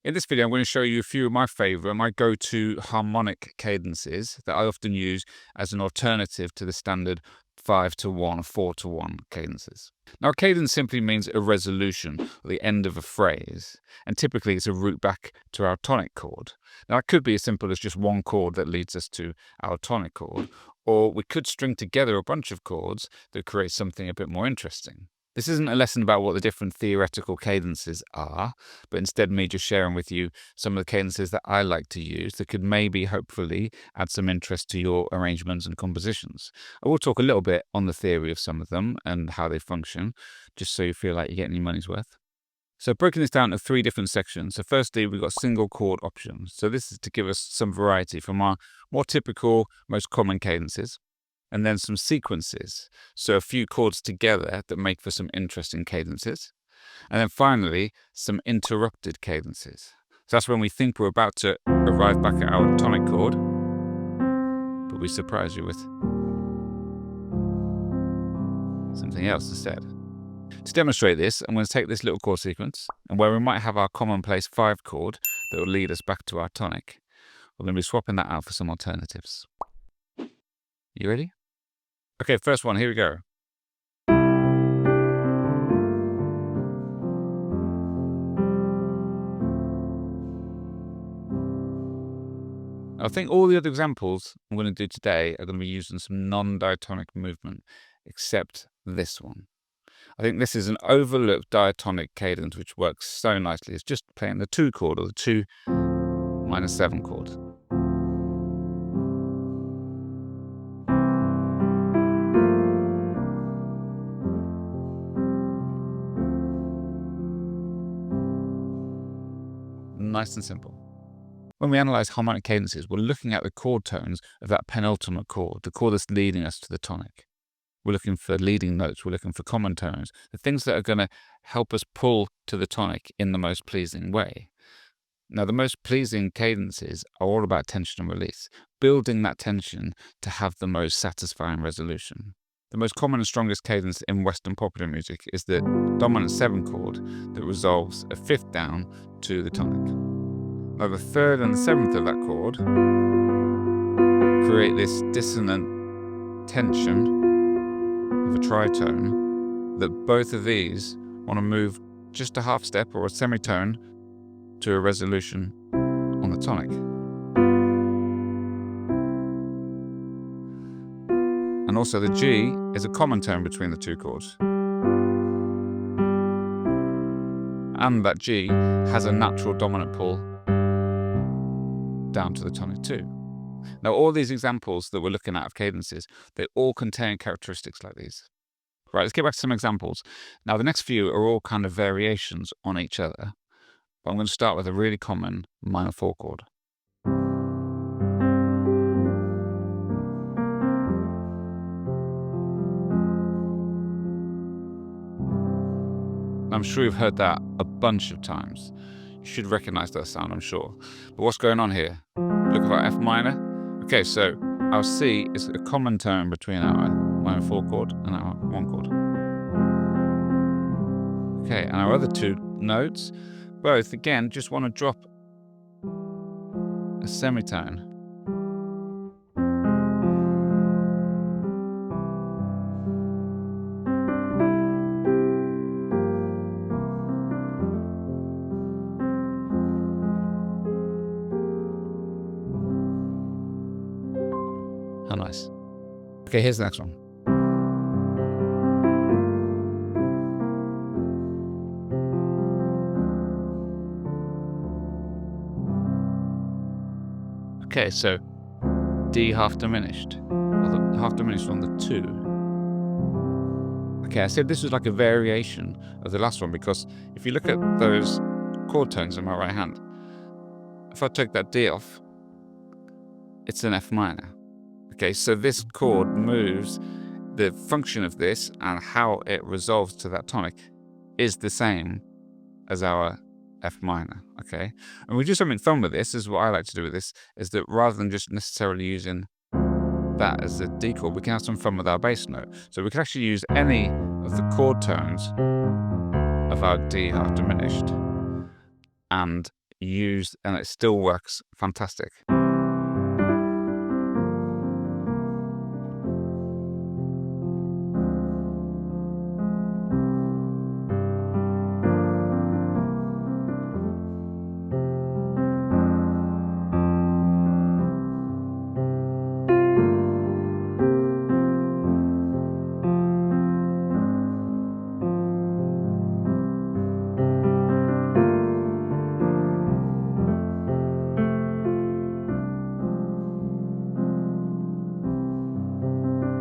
In this video, I'm going to show you a few of my go-to harmonic cadences that I often use as an alternative to the standard 5-to-1 or 4-to-1 cadences. Now, a cadence simply means a resolution, or the end of a phrase, and typically it's a route back to our tonic chord. Now, it could be as simple as just one chord that leads us to our tonic chord, or we could string together a bunch of chords that create something a bit more interesting. This isn't a lesson about what the different theoretical cadences are, but instead me just sharing with you some of the cadences that I like to use that could maybe, hopefully, add some interest to your arrangements and compositions. I will talk a little bit on the theory of some of them and how they function, just so you feel like you're getting your money's worth. So breaking this down into 3 different sections. So firstly, we've got single chord options. So this is to give us some variety from our more typical, most common cadences. And then some sequences, so a few chords together that make for some interesting cadences. And then finally, some interrupted cadences. So that's when we think we're about to arrive back at our tonic chord, but we surprise you with something else instead. To demonstrate this, I'm going to take this little chord sequence, and where we might have our commonplace 5 chord that will lead us back to our tonic, we're going to be swapping that out for some alternatives. You ready? Okay, first one, here we go. I think all the other examples I'm going to do today are going to be using some non-diatonic movement, except this one. I think this is an overlooked diatonic cadence which works so nicely. It's just playing the 2 chord, or the 2 minor 7 chord. Nice and simple. When we analyze harmonic cadences, we're looking at the chord tones of that penultimate chord, the chord that's leading us to the tonic. We're looking for leading notes, we're looking for common tones, the things that are going to help us pull to the tonic in the most pleasing way. Now, the most pleasing cadences are all about tension and release, building that tension to have the most satisfying resolution. The most common and strongest cadence in Western popular music is the dominant 7 chord that resolves a 5th down to the tonic. Now, the 3rd and the 7th of that chord create this dissonant tension of a tritone that both of these want to move just a half step or a semitone to a resolution on the tonic. And also the G is a common tone between the 2 chords. And that G has a natural dominant pull down to the tonic too. Now, all these examples that we're looking at of cadences, they all contain characteristics like these. Right, let's get back to some examples. Now, the next few are all kind of variations on each other, but I'm going to start with a really common minor 4 chord. I'm sure you've heard that a bunch of times. You should recognize that sound, I'm sure. But what's going on here? Look at our F minor. Okay, so our C is a common tone between our minor 4 chord and our 1 chord. Okay, and our other 2 notes, both, again, just want to drop a semitone. How nice. Okay, here's the next one. Okay, so D half diminished, or the half diminished on the 2. Okay, I said this was like a variation of the last one because if you look at those chord tones in my right hand, if I take that D off, it's an F minor. Okay, so this chord moves, the function of this and how it resolves to that tonic is the same as our F minor, okay? And we do something fun with this, is what I like to do with this, is that rather than just necessarily using that as a D chord, we can have some fun with our bass note. So we can actually use any of the chord tones of our D half diminished and used and it still works fantastic.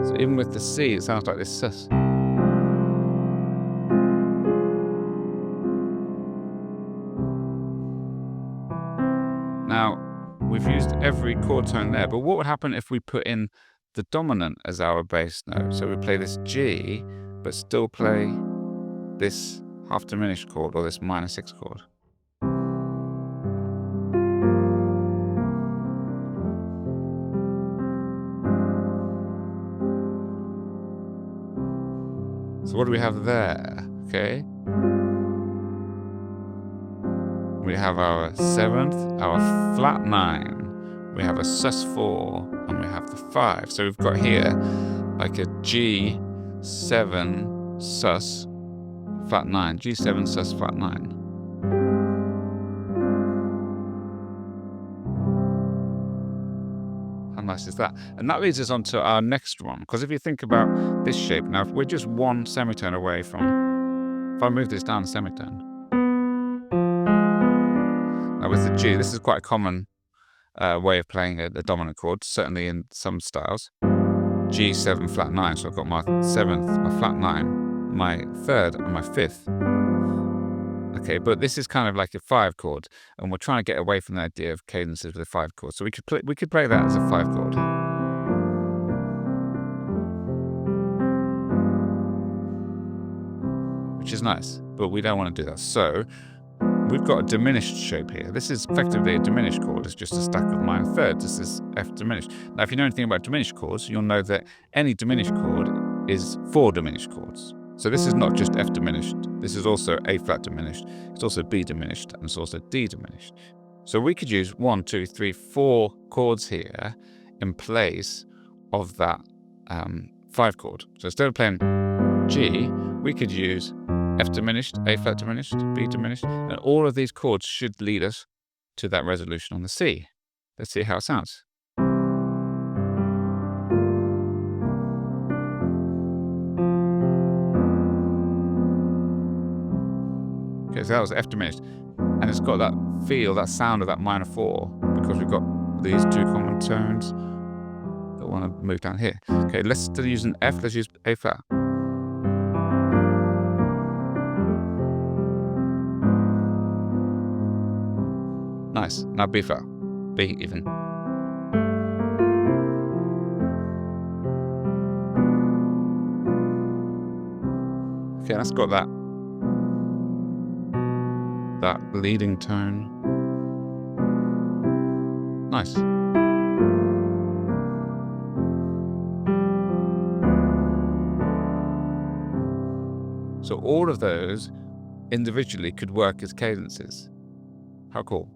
So even with the C, it sounds like this sus. Now, we've used every chord tone there, but what would happen if we put in the dominant as our bass note? So we play this G, but still play this half diminished chord or this minor 6 chord. So what do we have there? Okay. We have our 7th, our flat 9, we have a sus4, and we have the 5. So we've got here like a G7 sus flat 9, G7 sus flat 9. How nice is that? And that leads us on to our next one, because if you think about this shape, now if we're just one semitone away from, if I move this down a semitone, now with the G, this is quite a common way of playing the dominant chord, certainly in some styles. G7 flat 9, so I've got my 7th, my flat 9, my 3rd, and my 5th. Okay, but this is kind of like a 5 chord, and we're trying to get away from the idea of cadences with a 5 chord. So we could play that as a 5 chord. Which is nice, but we don't want to do that. So we've got a diminished shape here. This is effectively a diminished chord. It's just a stack of minor thirds. This is F diminished. Now, if you know anything about diminished chords, you'll know that any diminished chord is 4 diminished chords. So this is not just F diminished. This is also A flat diminished. It's also B diminished, and it's also D diminished. So we could use 1, 2, 3, 4 chords here in place of that 5 chord. So instead of playing G, we could use F diminished, A flat diminished, B diminished, and all of these chords should lead us to that resolution on the C. Let's see how it sounds. Okay, so that was F diminished, and it's got that feel, that sound of that minor 4, because we've got these 2 common tones that want to move down here. Okay, let's still use an F, let's use A flat. Nice. Now B flat. B even. Okay, that's got that leading tone. Nice. So all of those individually could work as cadences. How cool.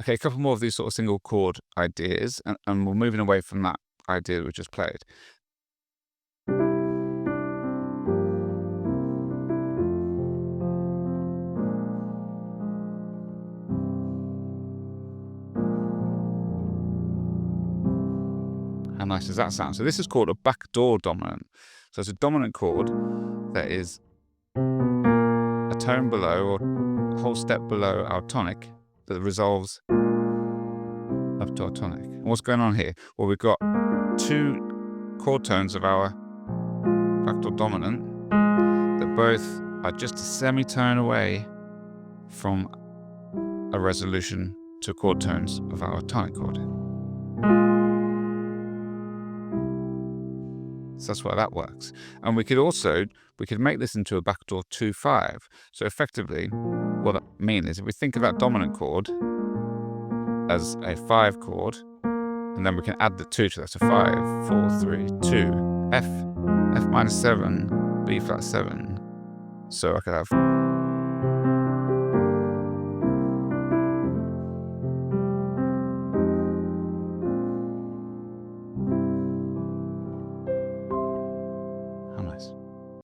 Okay, a couple more of these sort of single chord ideas, and we're moving away from that idea that we just played. How nice does that sound? So this is called a backdoor dominant. So it's a dominant chord that is a tone below or a whole step below our tonic that resolves up to our tonic. And what's going on here? Well, we've got 2 chord tones of our backdoor dominant that both are just a semitone away from a resolution to chord tones of our tonic chord. So that's why that works. And we could make this into a backdoor 2-5. So effectively, what that means is if we think of that dominant chord as a 5 chord, and then we can add the 2 to that. So 5, 4, 3, 2, F minus 7, B flat 7. So I could have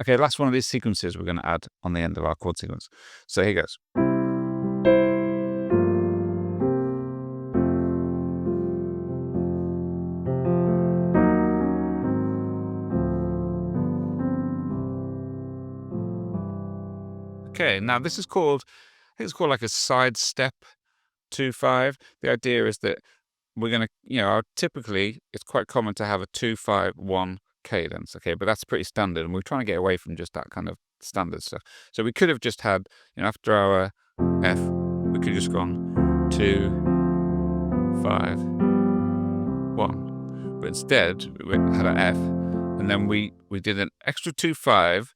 Okay, last one of these sequences we're going to add on the end of our chord sequence. So here goes. Okay, now this is called, I think it's called like a side step 2/5. The idea is that we're going to, typically it's quite common to have a 2/5-1 cadence, okay, but that's pretty standard, and we're trying to get away from just that kind of standard stuff. So we could have just had, after our F, we could have just gone 2/5-1, but instead we had an F, and then we did an extra 2/5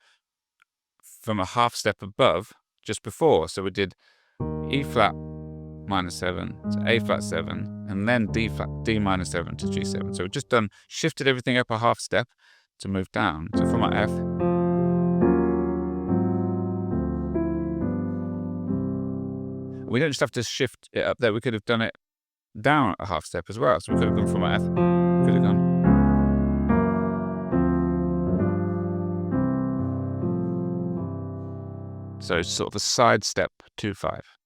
from a half step above just before. So we did E flat -7 to A flat 7, and then D minor 7 to G7. So we've just shifted everything up a half step to move down. So from our F, we don't just have to shift it up there, we could have done it down a half step as well. So we could have gone from our F, we could have gone. So it's sort of a side step 2/5.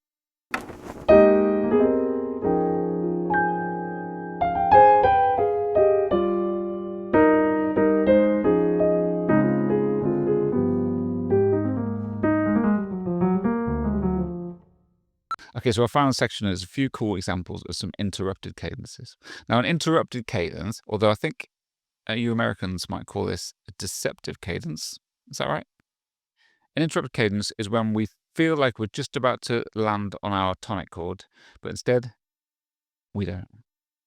Okay, so our final section is a few cool examples of some interrupted cadences. Now, an interrupted cadence, although I think you Americans might call this a deceptive cadence, is that right? An interrupted cadence is when we feel like we're just about to land on our tonic chord, but instead, we don't.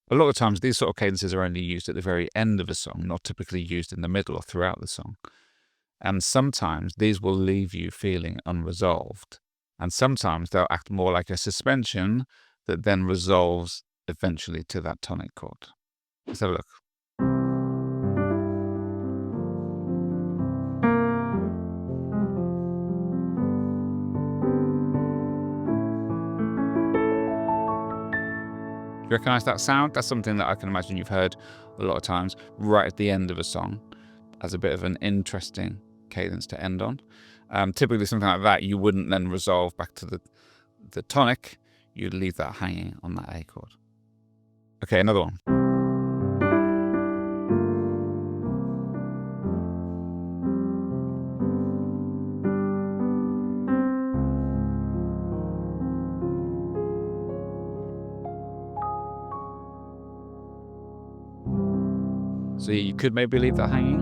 A lot of times, these sort of cadences are only used at the very end of a song, not typically used in the middle or throughout the song. And sometimes these will leave you feeling unresolved. And sometimes they'll act more like a suspension that then resolves eventually to that tonic chord. Let's have a look. You recognize that sound? That's something that I can imagine you've heard a lot of times right at the end of a song as a bit of an interesting cadence to end on. Typically something like that you wouldn't then resolve back to the tonic, you'd leave that hanging on that A chord. Okay, another one. So you could maybe leave that hanging,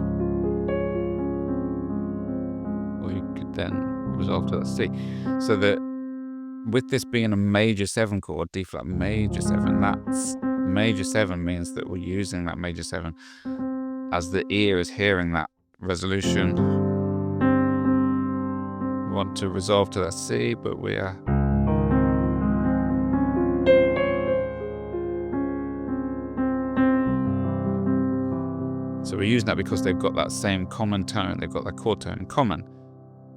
or you could then resolve to that C. So that with this being a major 7 chord, D flat major 7, that's major 7 means that we're using that major 7 as the ear is hearing that resolution. We want to resolve to that C, but we are. So we're using that because they've got that same common tone, they've got that chord tone in common.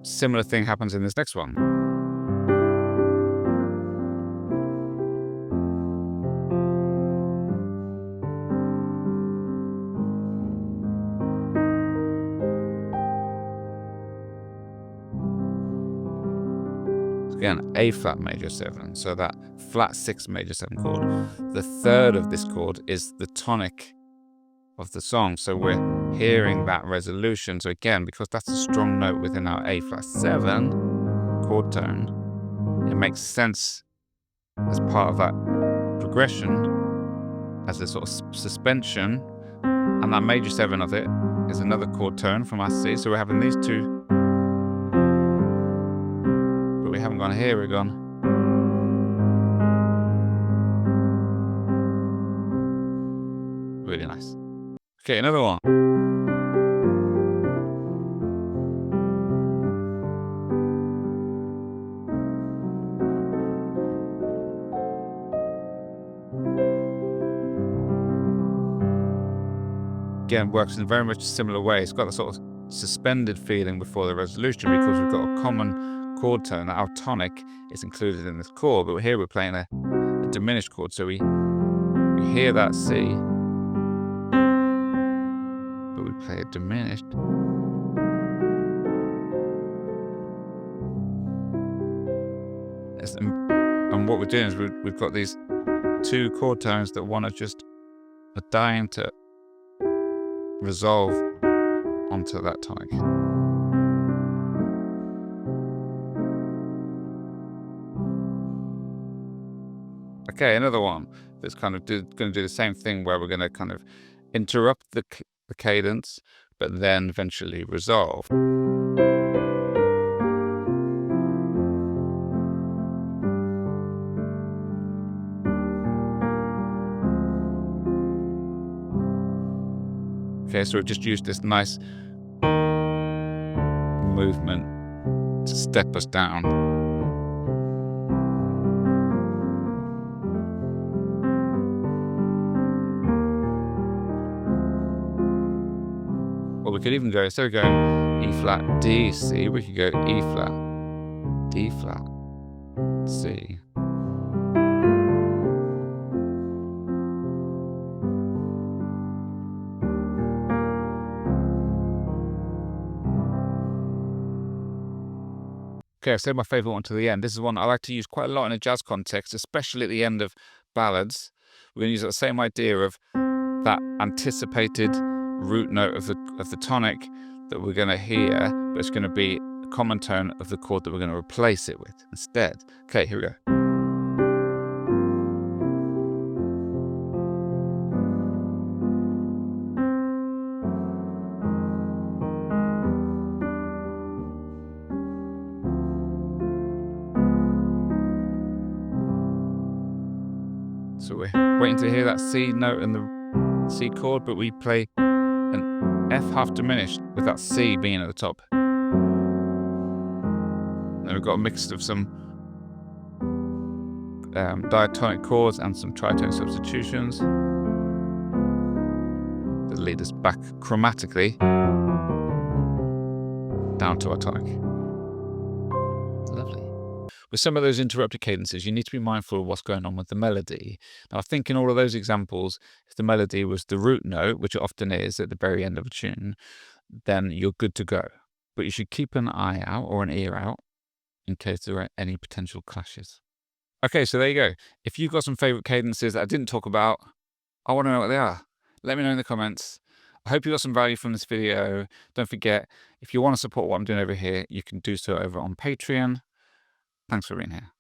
Similar thing happens in this next one. Again, A flat major 7, so that flat 6 major 7 chord. The third of this chord is the tonic of the song, so we're hearing that resolution. So again, because that's a strong note within our A flat 7 chord tone, it makes sense as part of that progression as a sort of suspension, and that major 7 of it is another chord tone from our C. So we're having these two, but we haven't gone here, we've gone. Really nice. Okay, another one. Again, works in a very much similar way. It's got a sort of suspended feeling before the resolution because we've got a common chord tone. Our tonic is included in this chord, but here we're playing a diminished chord, so we hear that C, but we play it diminished. And what we're doing is we've got these two chord tones that one are dying to resolve onto that tonic. Okay, another one that's kind of going to do the same thing, where we're going to kind of interrupt the cadence, but then eventually resolve. Okay, so we've just used this nice movement to step us down. Or we could even go, instead of going E flat, D, C, we could go E flat, D flat, C. Okay, I've saved my favourite one to the end. This is one I like to use quite a lot in a jazz context, especially at the end of ballads. We're going to use that same idea of that anticipated root note of the tonic that we're going to hear, but it's going to be a common tone of the chord that we're going to replace it with instead. Okay, here we go. So we're waiting to hear that C note and the C chord, but we play an F half diminished with that C being at the top. And then we've got a mix of some diatonic chords and some tritone substitutions that lead us back chromatically down to our tonic. Lovely. With some of those interrupted cadences, you need to be mindful of what's going on with the melody. Now, I think in all of those examples, if the melody was the root note, which it often is at the very end of a tune, then you're good to go. But you should keep an eye out or an ear out in case there are any potential clashes. Okay, so there you go. If you've got some favourite cadences that I didn't talk about, I want to know what they are. Let me know in the comments. I hope you got some value from this video. Don't forget, if you want to support what I'm doing over here, you can do so over on Patreon. Thanks for being here.